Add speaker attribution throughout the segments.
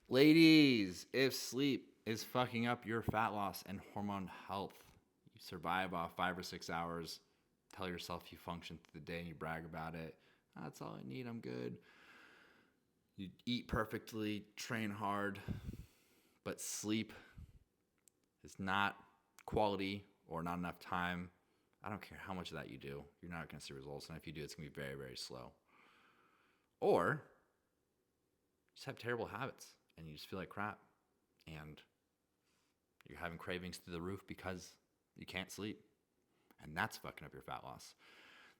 Speaker 1: Ladies, if sleep is fucking up your fat loss and hormone health, you survive off 5 or 6 hours, tell yourself you function through the day and you brag about it. That's all I need, I'm good. You eat perfectly, train hard, but sleep is not quality or not enough time. I don't care how much of that you do, you're not going to see results. And if you do, it's going to be very, very slow. Or just have terrible habits and you just feel like crap. And you're having cravings through the roof because you can't sleep. And that's fucking up your fat loss.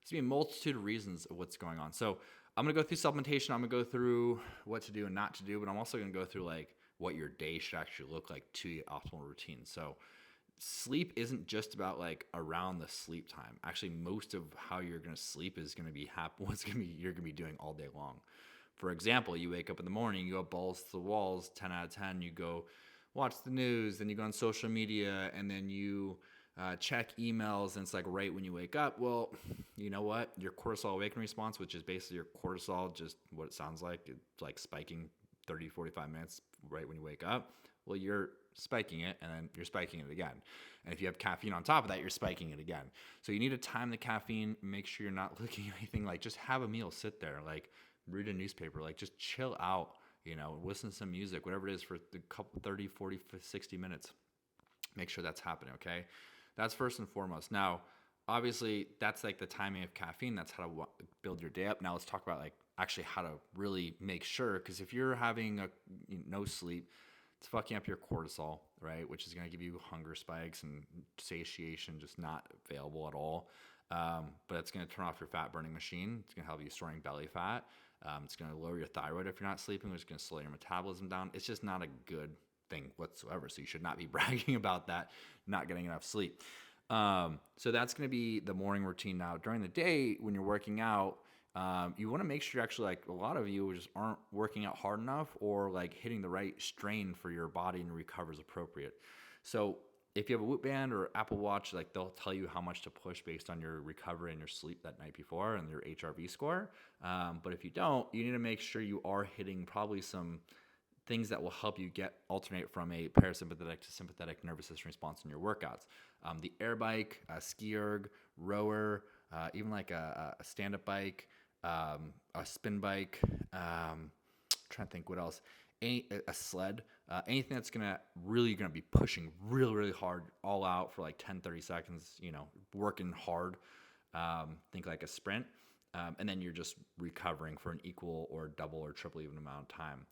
Speaker 1: There's going to be a multitude of reasons of what's going on. So I'm going to go through supplementation. I'm going to go through what to do and not to do. But I'm also going to go through like what your day should actually look like to your optimal routine. So sleep isn't just about like around the sleep time. Actually, most of how you're going to sleep is going to be you're going to be doing all day long. For example, you wake up in the morning, you go balls to the walls, 10 out of 10, you go watch the news, then you go on social media, and then you check emails, and it's like right when you wake up. Well, you know what? Your cortisol awakening response, which is basically your cortisol, just what it sounds like, it's like spiking 30, 45 minutes right when you wake up. Well, you're spiking it, and then you're spiking it again. And if you have caffeine on top of that, you're spiking it again. So you need to time the caffeine, make sure you're not looking at anything, like just have a meal, sit there, like read a newspaper, like just chill out, listen to some music, whatever it is for the couple 30, 40, 60 minutes. Make sure that's happening, okay? That's first and foremost. Now, obviously, that's like the timing of caffeine. That's how to build your day up. Now, let's talk about like actually how to really make sure, because if you're having no sleep, it's fucking up your cortisol, right? Which is going to give you hunger spikes and satiation just not available at all. But it's going to turn off your fat burning machine. It's going to help you storing belly fat. It's going to lower your thyroid if you're not sleeping, which is going to slow your metabolism down. It's just not a good thing whatsoever. So you should not be bragging about that, not getting enough sleep. So that's going to be the morning routine. Now, during the day, when you're working out, you want to make sure actually, like a lot of you just aren't working out hard enough or like hitting the right strain for your body and recover as appropriate. So if you have a Whoop band or Apple Watch, like they'll tell you how much to push based on your recovery and your sleep that night before and your HRV score. But if you don't, you need to make sure you are hitting probably some things that will help you alternate from a parasympathetic to sympathetic nervous system response in your workouts. The air bike, a ski erg, rower, even like a stand-up bike, a spin bike, trying to think what else. A sled, anything that's gonna be pushing really, really hard, all out for like 10, 30 seconds, working hard. Think like a sprint. And then you're just recovering for an equal or double or triple even amount of time.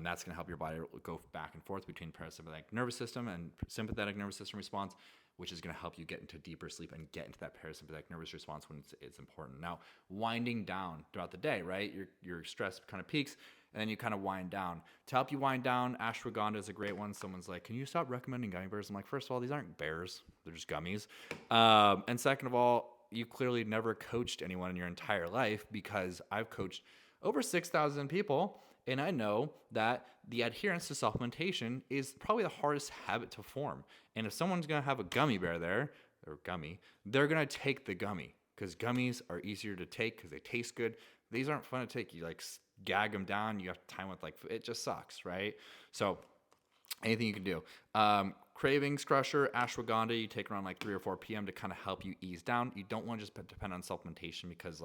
Speaker 1: That's going to help your body go back and forth between parasympathetic nervous system and sympathetic nervous system response, which is going to help you get into deeper sleep and get into that parasympathetic nervous response when it's important. Now, winding down throughout the day, right? Your stress kind of peaks, and then you kind of wind down. To help you wind down, ashwagandha is a great one. Someone's like, can you stop recommending gummy bears? I'm like, first of all, these aren't bears. They're just gummies. And second of all, you clearly never coached anyone in your entire life, because I've coached over 6,000 people, and I know that the adherence to supplementation is probably the hardest habit to form. And if someone's going to have a gummy bear there, or gummy, they're going to take the gummy, because gummies are easier to take because they taste good. These aren't fun to take. You like gag them down. You have time with it just sucks, right? So anything you can do. Cravings crusher, ashwagandha, you take around like 3 or 4 p.m. to kind of help you ease down. You don't want to just depend on supplementation, because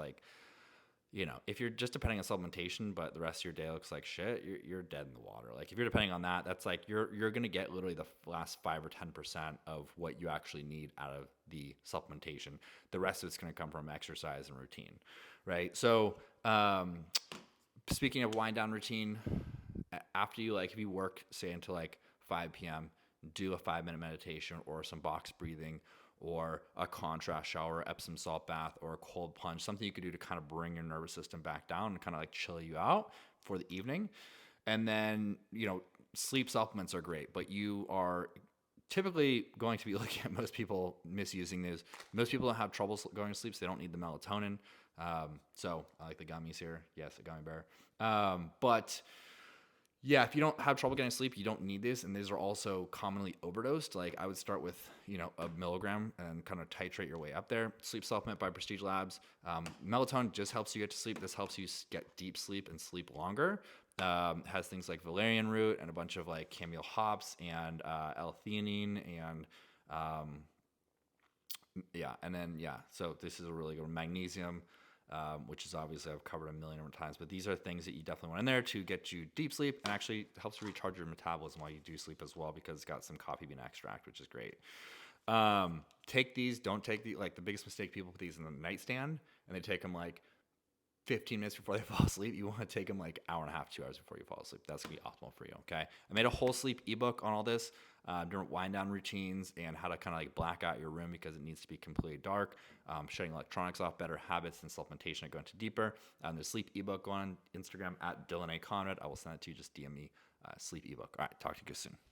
Speaker 1: if you're just depending on supplementation, but the rest of your day looks like shit, you're dead in the water. Like if you're depending on that, that's like you're going to get literally the last 5 or 10% of what you actually need out of the supplementation. The rest of it's going to come from exercise and routine, right? So speaking of wind down routine, after you if you work say until like 5 p.m., do a 5-minute meditation or some box breathing or a contrast shower, Epsom salt bath, or a cold plunge, something you could do to kind of bring your nervous system back down and kind of like chill you out for the evening. And then, sleep supplements are great, but you are typically going to be looking at most people misusing these. Most people don't have trouble going to sleep, so they don't need the melatonin. So I like the gummies here. Yes, a gummy bear. But yeah, if you don't have trouble getting sleep, you don't need this. And these are also commonly overdosed. Like I would start with, a milligram and kind of titrate your way up there. Sleep supplement by Prestige Labs. Melatonin just helps you get to sleep. This helps you get deep sleep and sleep longer. Has things like valerian root and a bunch of like camel hops and L-theanine and so this is a really good one. Magnesium, which is obviously I've covered a million different times, but these are things that you definitely want in there to get you deep sleep, and actually helps you recharge your metabolism while you do sleep as well, because it's got some coffee bean extract, which is great. Take these, don't take the, like the biggest mistake, people put these in the nightstand and they take them like 15 minutes before they fall asleep. You want to take them like hour and a half, 2 hours before you fall asleep. That's gonna be optimal for you. Okay. I made a whole sleep ebook on all this, different wind down routines and how to kind of like black out your room because it needs to be completely dark, shutting electronics off, better habits and supplementation. I go into deeper. The sleep ebook on Instagram at Dylan A. Conrad. I will send it to you. Just DM me sleep ebook. All right. Talk to you soon.